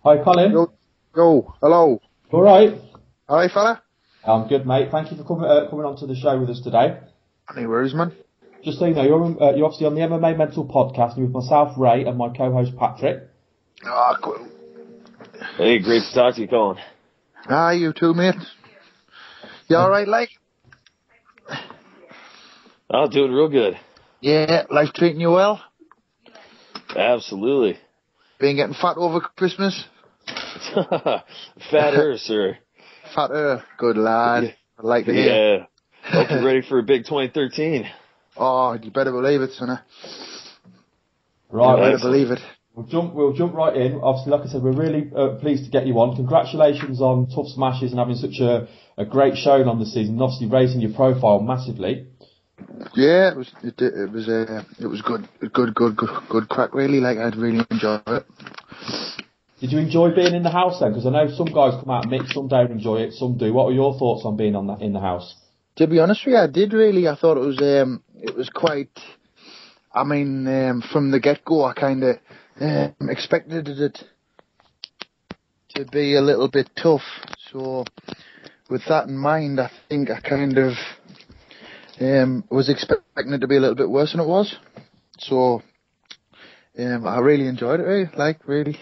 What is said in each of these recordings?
Hi, Colin. Yo, hello. All right. All right, fella? I'm good, mate. Thank you for coming on to the show with us today. Any worries, man? Just so you know, you're obviously on the MMA Mental podcast with myself, Ray, and my co-host, Patrick. Ah, cool. Hey, great to talk to you, Colin. Ah, you too, mate. You all right, like? Oh, doing real good. Yeah, life treating you well? Absolutely. Been getting fat over Christmas? Fatter, sir. Fatter. Good lad. Yeah. I like to hear. Yeah. Hope you're ready for a big 2013. Oh, you better believe it, sonny. Right. You better believe it. We'll jump right in. Obviously, like I said, we're really pleased to get you on. Congratulations on Tough Smashes and having such a great showing on the season, and obviously raising your profile massively. Yeah, it was good crack, really. Like, I'd really enjoyed it. Did you enjoy being in the house then? Because I know some guys come out and mix, some don't enjoy it, some do. What are your thoughts on being in the house? To be honest with you, I did really. I thought it was quite. I mean, from the get-go, I kind of expected it to be a little bit tough. So, with that in mind, I think I kind of was expecting it to be a little bit worse than it was. So, I really enjoyed it. Really.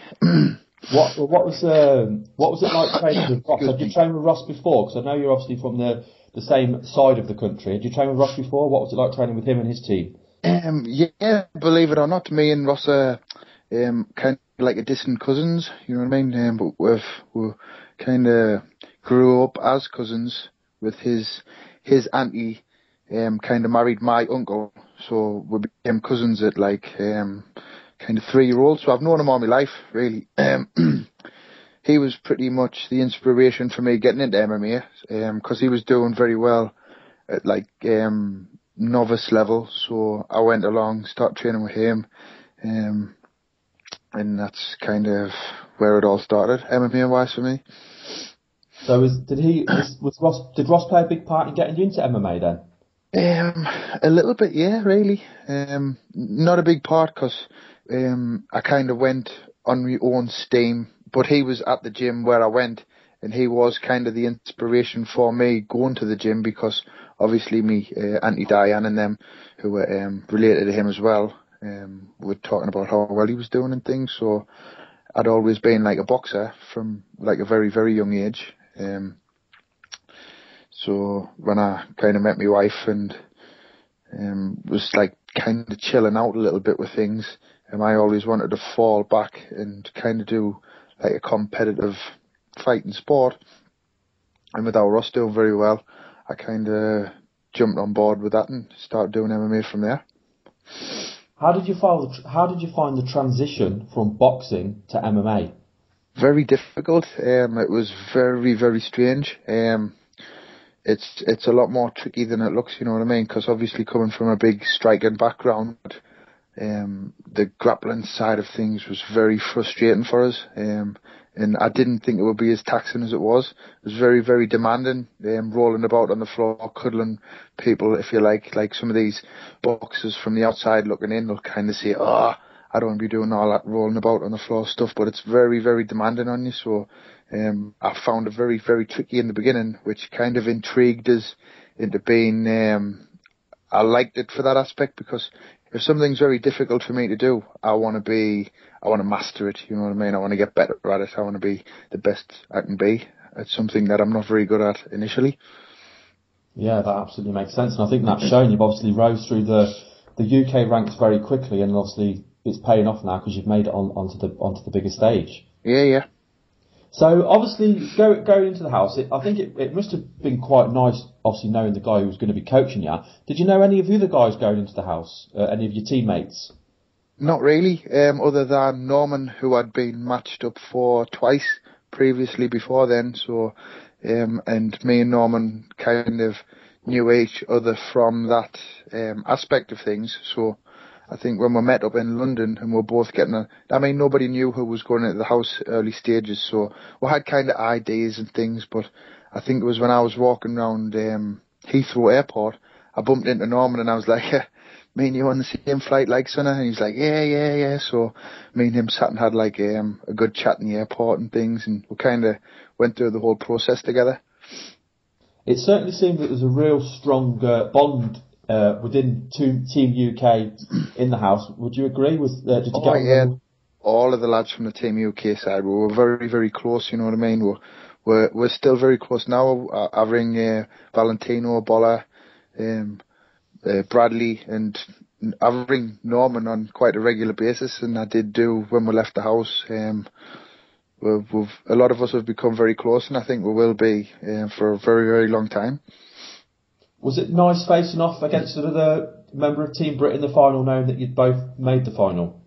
What was it like training with Ross? Had you trained with Ross before? Because I know you're obviously from the same side of the country. Had you trained with Ross before? What was it like training with him and his team? Yeah, believe it or not, me and Ross are kind of like a distant cousins. You know what I mean? But we kind of grew up as cousins. With his auntie, kind of married my uncle, so we became cousins at like kind of 3-year-old. So I've known him all my life, really. He was pretty much the inspiration for me getting into MMA, because he was doing very well at like novice level. So I went along, started training with him, and that's kind of where it all started, MMA wise for me. So did Ross play a big part in getting you into MMA then? A little bit, yeah, really. Not a big part, because I kind of went on my own steam, but he was at the gym where I went, and he was kind of the inspiration for me going to the gym, because obviously me, Auntie Diane and them, who were related to him as well, were talking about how well he was doing and things. So I'd always been like a boxer from like a very, very young age. So when I kind of met my wife and was like kind of chilling out a little bit with things, I always wanted to fall back and kind of do like a competitive fighting sport. And with our Ross doing very well, I kind of jumped on board with that and started doing MMA from there. How did you find the transition from boxing to MMA? Very difficult. It was very, very strange. It's a lot more tricky than it looks, you know what I mean? Because obviously coming from a big striking background, the grappling side of things was very frustrating for us. And I didn't think it would be as taxing as it was. It was very, very demanding, rolling about on the floor, cuddling people, if you like some of these boxers from the outside looking in, they'll kind of say, oh, I don't want to be doing all that rolling about on the floor stuff, but it's very, very demanding on you. So I found it very, very tricky in the beginning, which kind of intrigued us into being, I liked it for that aspect, because if something's very difficult for me to do, I want to master it, you know what I mean? I want to get better at it. I want to be the best I can be. It's something that I'm not very good at initially. Yeah, that absolutely makes sense. And I think that's shown. You've obviously rose through the UK ranks very quickly, and obviously it's paying off now because you've made it onto the bigger stage. Yeah. So obviously going into the house, I think it must have been quite nice, obviously knowing the guy who was going to be coaching you. Did you know any of the other guys going into the house? Any of your teammates? Not really, other than Norman, who I'd been matched up for twice previously before then. So, and me and Norman kind of knew each other from that aspect of things. So I think when we met up in London and we're both nobody knew who was going into the house early stages, so we had kind of ideas and things, but I think it was when I was walking around Heathrow Airport, I bumped into Norman and I was like, me and you on the same flight, like, son? And he's like, yeah. So me and him sat and had like a good chat in the airport and things, and we kind of went through the whole process together. It certainly seemed that there's a real strong bond within Team UK in the house. Would you agree? Did you get on well? All of the lads from the Team UK side, we were very, very close. You know what I mean? We're still very close now. I ring Valentino, Bolla, Bradley, and I ring Norman on quite a regular basis, and I did do when we left the house. A lot of us have become very close, and I think we will be for a very, very long time. Was it nice facing off against another member of Team Brit in the final, knowing that you'd both made the final?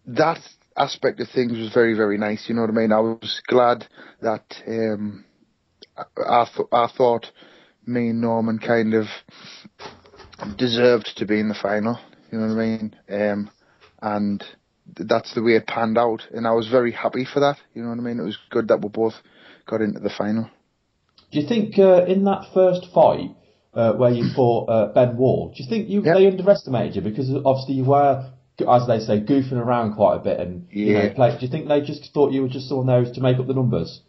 That aspect of things was very, very nice. You know what I mean? I was glad that I thought me and Norman kind of deserved to be in the final. You know what I mean? And that's the way it panned out, and I was very happy for that. You know what I mean? It was good that we both got into the final. Do you think in that first fight where you fought Ben Wall, do you think they underestimated you? Because obviously you were, as they say, goofing around quite a bit, and you know, do you think they just thought you were just someone there to make up the numbers?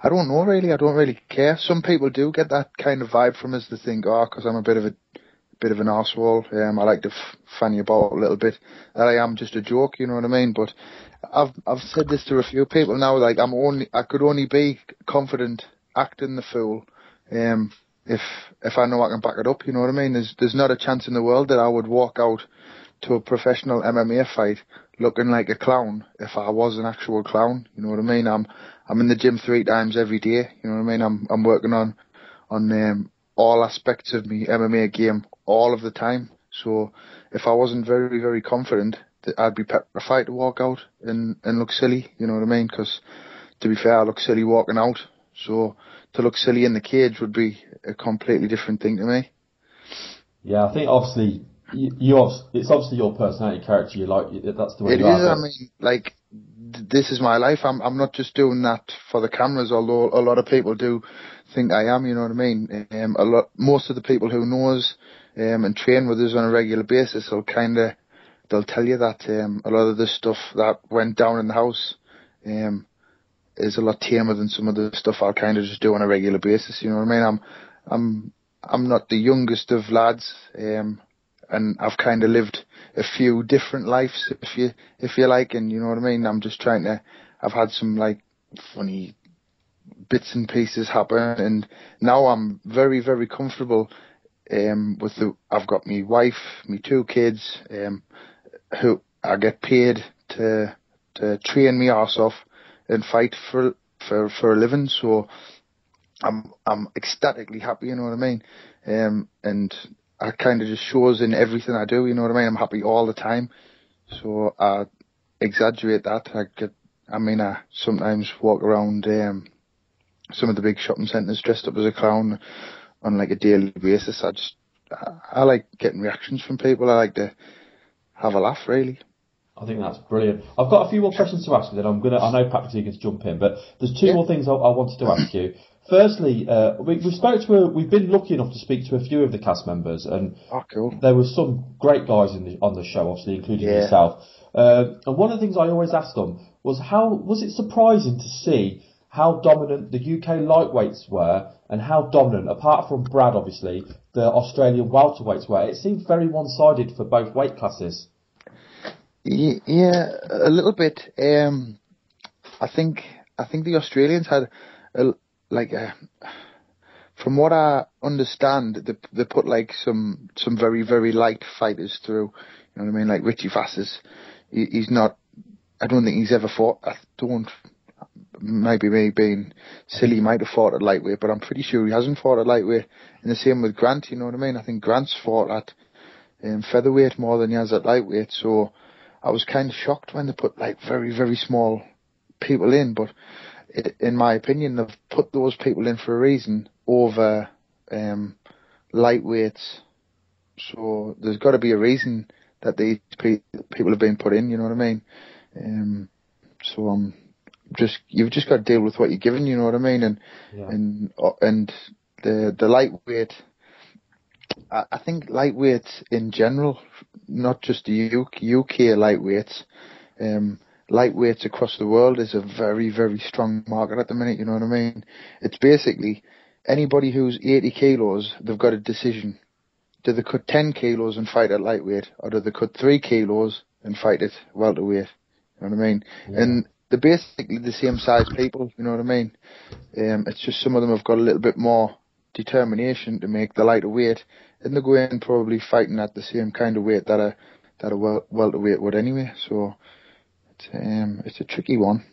I don't know, really. I don't really care. Some people do get that kind of vibe from us. They think, because I'm a bit of an arsehole. I like to fanny about a little bit. That I am just a joke, you know what I mean? But I've said this to a few people now. Like I could only be confident acting the fool, if I know I can back it up. You know what I mean? There's not a chance in the world that I would walk out to a professional MMA fight looking like a clown if I was an actual clown. You know what I mean? I'm in the gym 3 times every day. You know what I mean? I'm working on all aspects of me MMA game all of the time. So if I wasn't very, very confident, I'd be petrified to walk out and look silly. You know what I mean? Because to be fair, I look silly walking out. So to look silly in the cage would be a completely different thing to me. Yeah, I think obviously it's obviously your personality, character. You like that's the way you are. It is. I mean, like, this is my life. I'm not just doing that for the cameras, although a lot of people do think I am. You know what I mean? Most of the people who know us and train with us on a regular basis they'll tell you that a lot of the stuff that went down in the house is a lot tamer than some of the stuff I'll kind of just do on a regular basis. You know what I mean? I'm not the youngest of lads, and I've kind of lived a few different lives, if you like, and you know what I mean. I've had some like funny bits and pieces happen, and now I'm very, very comfortable I've got my wife, my 2 kids, who I get paid to train me arse off and fight for a living. So I'm ecstatically happy, you know what I mean? And I kind of just shows in everything I do, you know what I mean? I'm happy all the time. So I exaggerate that. I sometimes walk around some of the big shopping centres dressed up as a clown on like a daily basis. I like getting reactions from people. I like to have a laugh, really. I think that's brilliant. I've got a few more questions to ask you, then I know Patrick's going to jump in, but there's 2 more things I wanted to ask you. Firstly, we've been lucky enough to speak to a few of the cast members, and cool. There were some great guys on the show, obviously, including yourself. And one of the things I always asked them was it surprising to see how dominant the UK lightweights were, and how dominant, apart from Brad, obviously, the Australian welterweights were. It seemed very one-sided for both weight classes. Yeah, a little bit. I think the Australians had from what I understand, they put like some very, very light fighters through. You know what I mean? Like Richie Vasses, he's not. I don't think he's ever fought. Maybe me being silly, might have fought at lightweight, but I'm pretty sure he hasn't fought at lightweight. And the same with Grant. You know what I mean? I think Grant's fought at featherweight more than he has at lightweight. So I was kind of shocked when they put like very, very small people in, but in my opinion, they've put those people in for a reason over lightweights. So there's got to be a reason that these people have been put in. You know what I mean? So you've just got to deal with what you're given. You know what I mean? And the lightweight I think lightweights in general, not just the UK lightweights, lightweights across the world is a very, very strong market at the minute, you know what I mean? It's basically anybody who's 80 kilos, they've got a decision. Do they cut 10 kilos and fight at lightweight, or do they cut 3 kilos and fight at welterweight? You know what I mean? Yeah. And they're basically the same size people, you know what I mean? It's just some of them have got a little bit more determination to make the lighter weight, and they're going probably fighting at the same kind of weight that a welterweight would anyway. So it's a tricky one.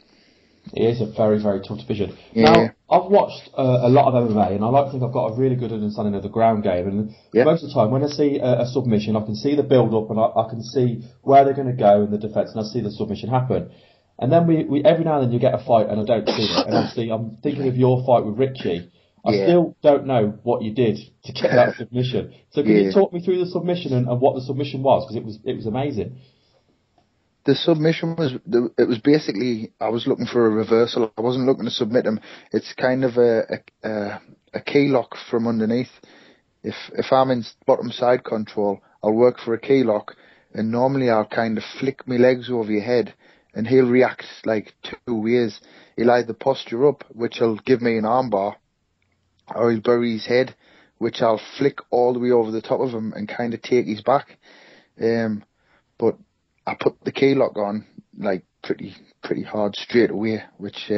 It is a very, very tough division. Yeah. Now, I've watched a lot of MMA, and I like to think I've got a really good understanding of the ground game. And most of the time, when I see a submission, I can see the build-up, and I can see where they're going to go in the defence, and I see the submission happen. And then we every now and then you get a fight, and I don't see it. And obviously, I'm thinking of your fight with Richie. I still don't know what you did to get that submission. So can you talk me through the submission and what the submission was? Because it was amazing. The submission was basically, I was looking for a reversal. I wasn't looking to submit him. It's kind of a key lock from underneath. If I'm in bottom side control, I'll work for a key lock, and normally I'll kind of flick my legs over your head, and he'll react like two ways. He'll either posture up, which will give me an armbar, or he'll bury his head, which I'll flick all the way over the top of him and kind of take his back. But I put the key lock on like pretty hard straight away, which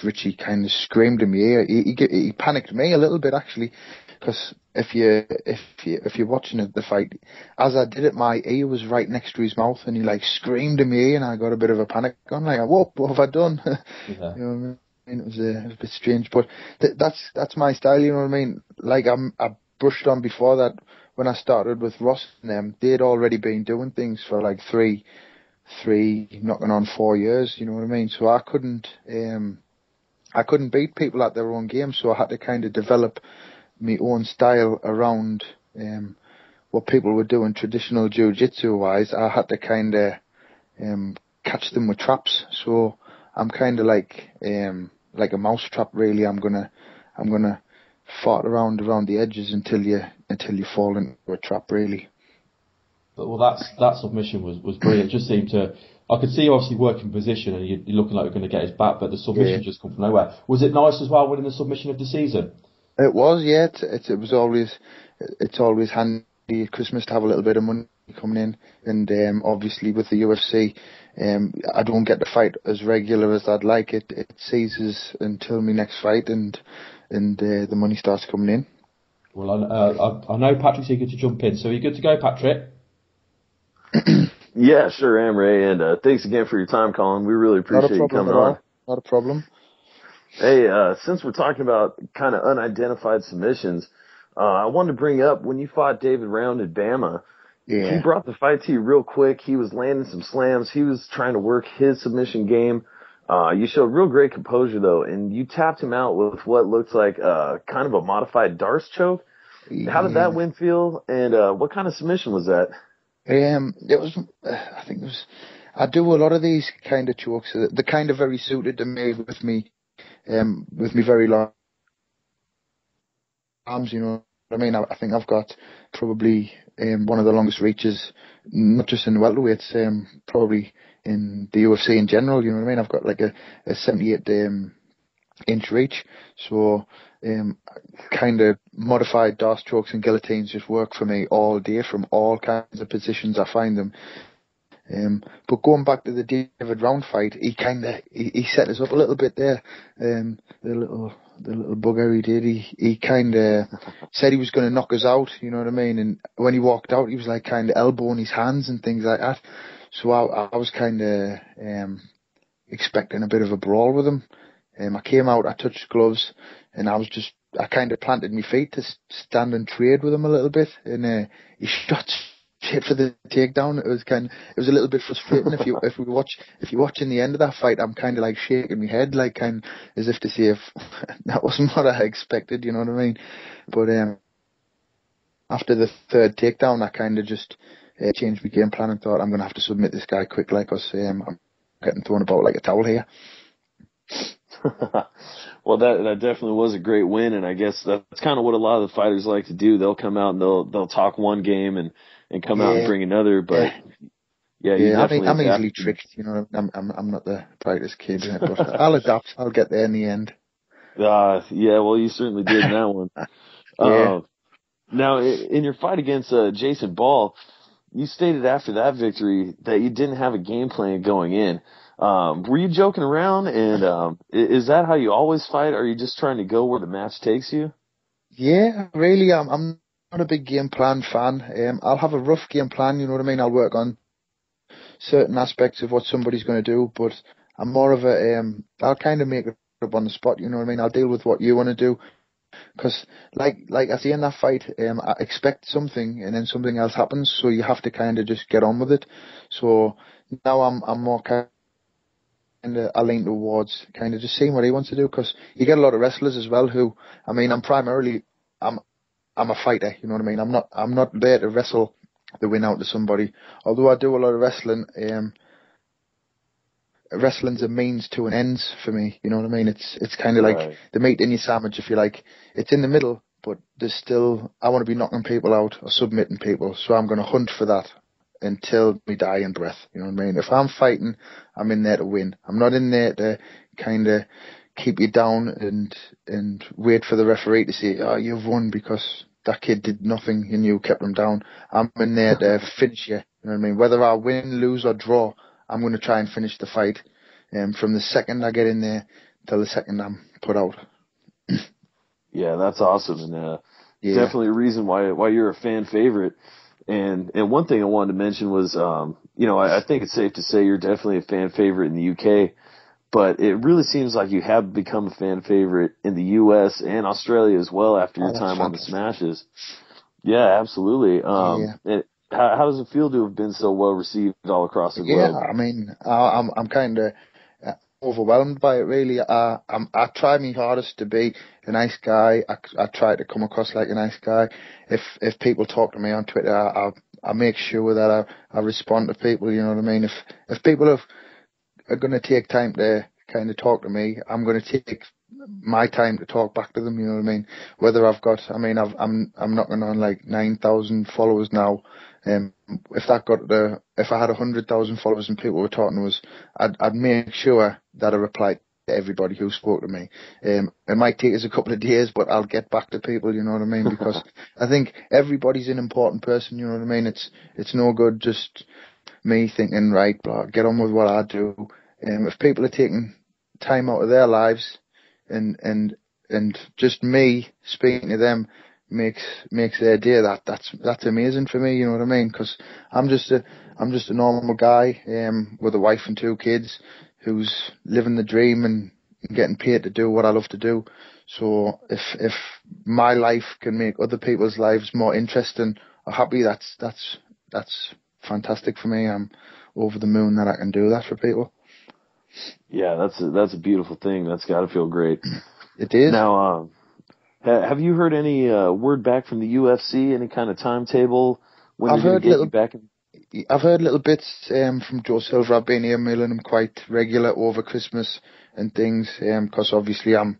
Richie kind of screamed in my ear. He panicked me a little bit actually, because if you're watching the fight, as I did it, my ear was right next to his mouth, and he like screamed in my ear, and I got a bit of a panic. I'm like, what have I done? You know what I mean? It was a bit strange, but that's my style. You know what I mean? Like I brushed on before that. When I started with Ross and them, they'd already been doing things for like three, knocking on 4 years. You know what I mean? So I couldn't beat people at their own game. So I had to kind of develop my own style around what people were doing traditional jiu-jitsu wise. I had to kind of catch them with traps. So I'm kind of like a mouse trap really. I'm gonna fart around the edges until you fall into a trap really. But that submission was brilliant. It just seemed to, I could see you obviously working position and you're looking like you're going to get his back, but the submission just come from nowhere. Was it nice as well winning the submission of the season? It was, yeah. It's always handy at Christmas to have a little bit of money coming in, and obviously with the UFC, I don't get to fight as regular as I'd like. It ceases until my next fight, and the money starts coming in. Well, I know Patrick's eager to jump in, so are you good to go, Patrick? Yeah, sure am, Ray, and thanks again for your time, Colin. We really appreciate you coming on. Not a problem. Hey, since we're talking about kind of unidentified submissions, I wanted to bring up when you fought David Round at Bama. Yeah. He brought the fight to you real quick. He was landing some slams. He was trying to work his submission game. You showed real great composure, though, and you tapped him out with what looked like kind of a modified Darce choke. Yeah. How did that win feel, and what kind of submission was that? It was, I think it was, I do a lot of these kind of chokes. They're kind of very suited to me with me very long arms, you know what I mean? I think I've got probably one of the longest reaches, not just in welterweights, probably in the UFC in general, you know what I mean? I've got like a 78 inch reach, so kind of modified Darce chokes and guillotines just work for me all day from all kinds of positions I find them. But going back to the David Round fight, he set us up a little bit there. The little bugger he did, he kind of said he was going to knock us out, you know what I mean? And when he walked out, he was like kind of elbowing his hands and things like that. So I was kind of expecting a bit of a brawl with him. I came out, I touched gloves, and I kind of planted my feet to stand and trade with him a little bit, and he shot straight for the takedown. It was a little bit frustrating. If you watch in the end of that fight, I'm kind of like shaking my head, like kind as if to say if that wasn't what I expected, you know what I mean? But after the third takedown, I kind of just changed my game plan and thought I'm going to have to submit this guy quickly because I'm getting thrown about like a towel here. Well, that definitely was a great win, and I guess that's kind of what a lot of the fighters like to do. They'll come out and they'll talk one game and come out and Yeah, bring another. But yeah, yeah, you yeah. definitely I'm easily adapted. tricked, you know. I'm not the brightest kid, but I'll adapt. I'll get there in the end. Yeah, well, you certainly did in that one. Yeah. Now, in your fight against Jason Ball, you stated after that victory that you didn't have a game plan going in. Were you joking around? And is that how you always fight? Or are you just trying to go where the match takes you? Yeah, really, I'm not a big game plan fan. I'll have a rough game plan, you know what I mean? I'll work on certain aspects of what somebody's going to do, but I'm more of I'll kind of make it up on the spot, you know what I mean? I'll deal with what you want to do. Because, like at the end of that fight, I expect something and then something else happens, so you have to kind of just get on with it. So now I'm more kind of, I lean towards kind of just seeing what he wants to do, because you get a lot of wrestlers as well who, I mean, I'm I'm a fighter, you know what I mean? I'm not there to wrestle the win out to somebody. Although I do a lot of wrestling, wrestling's a means to an ends for me, you know what I mean? It's kind of like Right. the meat in your sandwich, if you like. It's in the middle, but there's still, I want to be knocking people out or submitting people, so I'm going to hunt for that until we die in breath, you know what I mean? If I'm fighting, I'm in there to win. I'm not in there to kind of keep you down and wait for the referee to say, oh, you've won because that kid did nothing and you kept him down. I'm in there to finish you, you know what I mean? Whether I win, lose or draw, I'm going to try and finish the fight. From the second I get in there till the second I'm put out. Yeah, that's awesome, and Yeah. definitely a reason why you're a fan favorite. And one thing I wanted to mention was, I think it's safe to say you're definitely a fan favorite in the UK, but it really seems like you have become a fan favorite in the US and Australia as well after your Oh, that's time on the fantastic. Smashes. Yeah, absolutely. Yeah. How does it feel to have been so well received all across the Yeah, globe? I mean, I'm kind of overwhelmed by it, really. I try my hardest to be a nice guy. I try to come across like a nice guy. If people talk to me on Twitter, I make sure that I respond to people. You know what I mean? If people are going to take time to kind of talk to me, I'm going to take my time to talk back to them. You know what I mean? Whether I'm knocking on like 9,000 followers now. If I had 100,000 followers and people were talking to us, I'd make sure that I replied to everybody who spoke to me. It might take us a couple of days, but I'll get back to people. You know what I mean? Because I think everybody's an important person. You know what I mean? It's no good just me thinking, right, blah, get on with what I do. If people are taking time out of their lives and just me speaking to them makes their day, that's amazing for me. You know what I mean? Because I'm just a normal guy with a wife and two kids who's living the dream and getting paid to do what I love to do. So if my life can make other people's lives more interesting or happy, that's fantastic for me. I'm over the moon that I can do that for people. Yeah, that's a beautiful thing. That's got to feel great. It is. Now, have you heard any word back from the UFC? Any kind of timetable when I've they're going to heard get you little back in? I've heard little bits from Joe Silver. I've been emailing him quite regular over Christmas and things, because obviously I'm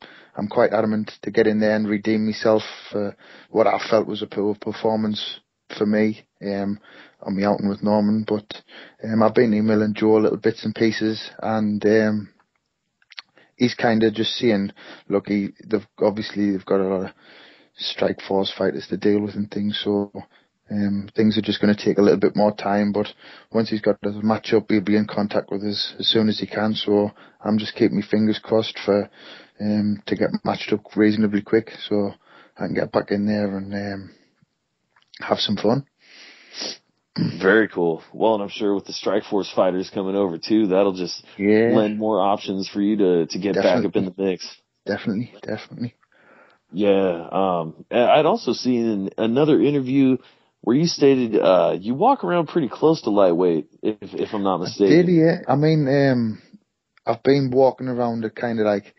quite adamant to get in there and redeem myself for what I felt was a poor performance for me on my outing with Norman. But I've been emailing Joe little bits and pieces, and he's kind of just saying, look, they've got a lot of strike force fighters to deal with and things, so things are just going to take a little bit more time, but once he's got the match up, he'll be in contact with us as soon as he can, so I'm just keeping my fingers crossed for to get matched up reasonably quick so I can get back in there and have some fun. Very cool. Well, and I'm sure with the Strikeforce fighters coming over too, that'll just Yeah, lend more options for you to get back up in the mix. Definitely. Yeah. I'd also seen another interview where you stated you walk around pretty close to lightweight, if I'm not Did mistaken. he? Yeah. I mean, I've been walking around at kind of like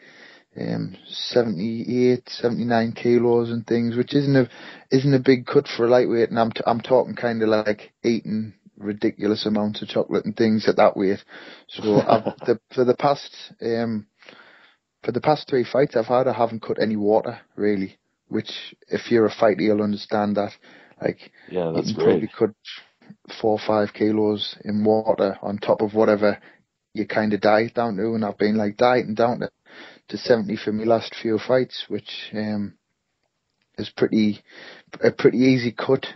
78, 79 kilos and things, which isn't a big cut for a lightweight, and I'm talking kind of like eating ridiculous amounts of chocolate and things at that weight. So for the past for the past 3 fights I've had, I haven't cut any water, really. Which, if you're a fighter, you'll understand that. Like, yeah, that's you can great. probably cut 4 or 5 kilos in water on top of whatever you kind of diet down to. And I've been like dieting down to 70 for my last few fights, which is a pretty easy cut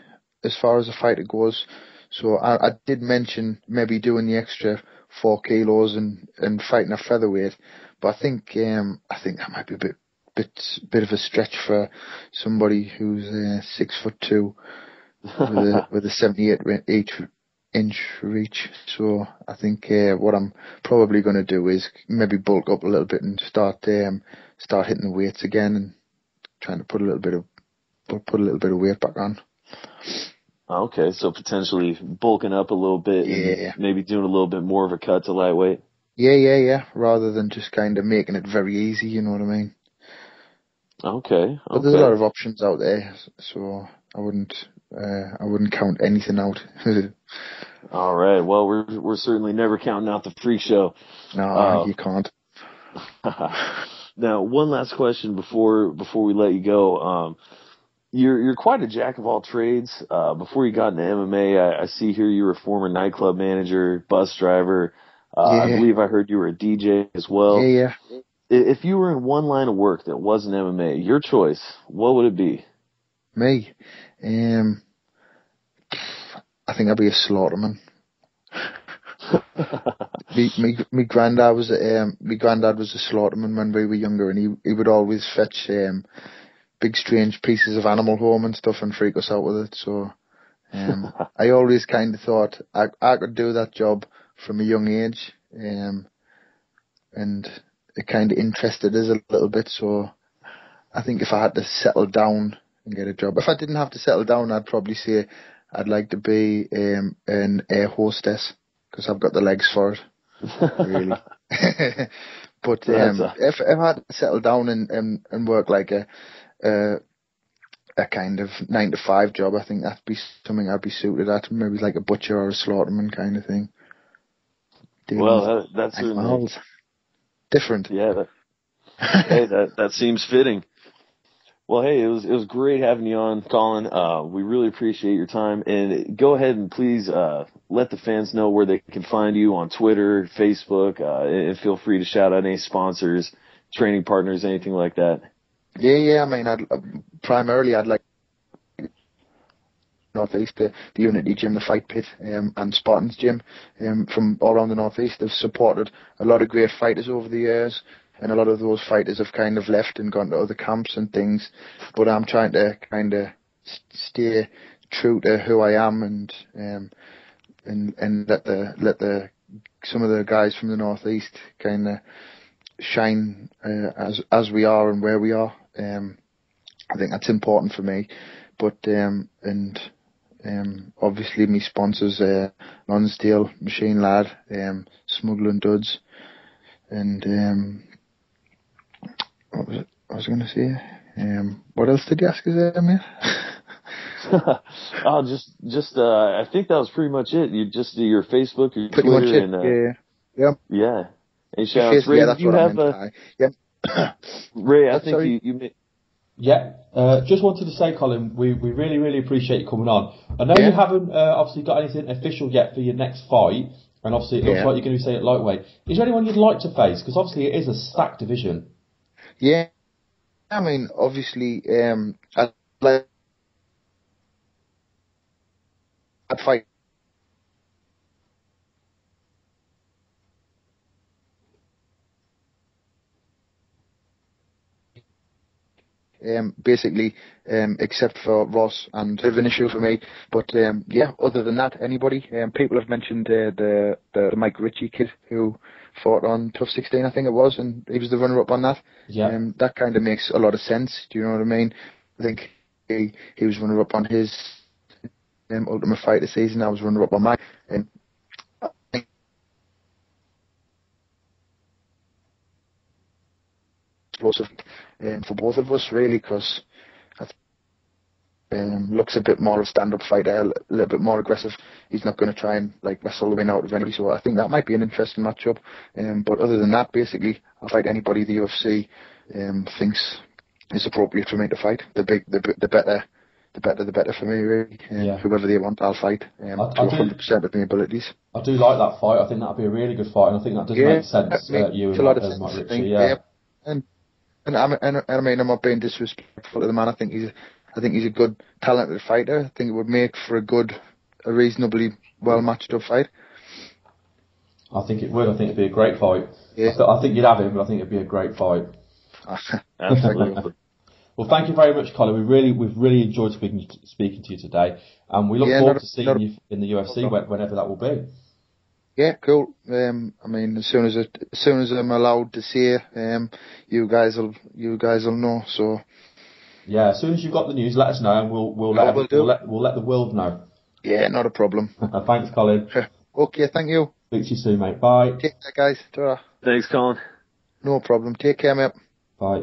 as far as a fighter goes. So I did mention maybe doing the extra 4 kilos and fighting a featherweight, but I think that might be a bit of a stretch for somebody who's 6'2" with a 78-inch reach. So I think what I'm probably going to do is maybe bulk up a little bit and start hitting the weights again and trying to put a little bit of weight back on. Okay, so potentially bulking up a little bit and maybe doing a little bit more of a cut to lightweight. Yeah. Rather than just kind of making it very easy, you know what I mean? Okay. But there's a lot of options out there, so I wouldn't count anything out. All right. Well, we're certainly never counting out the freak show. No, you can't. Now, one last question before we let you go. You're quite a jack of all trades. Before you got into MMA, I see here you were a former nightclub manager, bus driver. I believe I heard you were a DJ as well. Yeah. If you were in one line of work that wasn't MMA, your choice, what would it be? Me? I think I'd be a slaughterman. My granddad was a slaughterman when we were younger, and he would always fetch big strange pieces of animal home and stuff and freak us out with it. So I always kind of thought I could do that job from a young age, and it kind of interested us a little bit. So I think if I had to settle down and get a job, if I didn't have to settle down, I'd probably say I'd like to be an air hostess because I've got the legs for it, really. But if I had to settle down and work like a kind of 9-to-5 job, I think that'd be something I'd be suited at. Maybe like a butcher or a slaughterman kind of thing. Well, that's certainly different. Yeah. Hey, that seems fitting. Well, hey, it was great having you on, Colin. We really appreciate your time, and go ahead and please let the fans know where they can find you on Twitter, Facebook, and feel free to shout out any sponsors, training partners, anything like that. Yeah. I mean, I'd like Northeast, the Unity Gym, the Fight Pit, and Spartans Gym, from all around the Northeast. They've supported a lot of great fighters over the years, and a lot of those fighters have kind of left and gone to other camps and things. But I'm trying to kind of stay true to who I am and let some of the guys from the Northeast kind of shine as we are and where we are. I think that's important for me. But obviously my sponsors, Lonsdale, Machine Lad, Smuggling Duds, and what was it I was going to say? What else did you ask us there, mate? Oh, just I think that was pretty much it. You just do your Facebook, your pretty Twitter, much it. and yeah. Any shout outs? Ray, that's what I meant. Yeah. Ray, I think you made. Yeah, just wanted to say, Colin, we really, really appreciate you coming on. I know you haven't obviously got anything official yet for your next fight, and obviously it looks like you're going to be saying it lightweight. Is there anyone you'd like to face? Because obviously it is a stacked division. Yeah, I mean, obviously, I'd fight. Basically, except for Ross, and a bit of an issue for me. But other than that, anybody. People have mentioned the Mike Ritchie kid who fought on Tough 16, I think it was, and he was the runner-up on that. Yeah. That kind of makes a lot of sense. Do you know what I mean? I think he was runner-up on his Ultimate Fighter season. I was runner-up on mine. Explosive for both of us, really, because looks a bit more of a stand-up fighter, a little bit more aggressive. He's not going to try and like wrestle the win out of anybody. So I think that might be an interesting matchup. But other than that, basically, I'll fight anybody the UFC thinks is appropriate for me to fight. The better for me, really. Whoever they want, I'll fight to 100% of my abilities. I do like that fight. I think that'd be a really good fight, and I think that does make sense. You and Mike Ritchie, And I mean, I'm not being disrespectful to the man. I think he's a good, talented fighter. I think it would make for a reasonably well matched up fight. I think it would. I think it'd be a great fight. Yeah. I think you'd have him, but I think it'd be a great fight. Absolutely. Well, thank you very much, Colin. We've really enjoyed speaking to you today, and we look forward to seeing you in the UFC whenever that will be. Yeah, cool. I mean, as soon as I'm allowed to see it, you guys will know. So. Yeah, as soon as you've got the news, let us know, and we'll let the world know. Yeah, not a problem. Thanks, Colin. Okay, thank you. Speak to you soon, mate. Bye. Take care, guys. Ta-ra. Thanks, Colin. No problem. Take care, mate. Bye.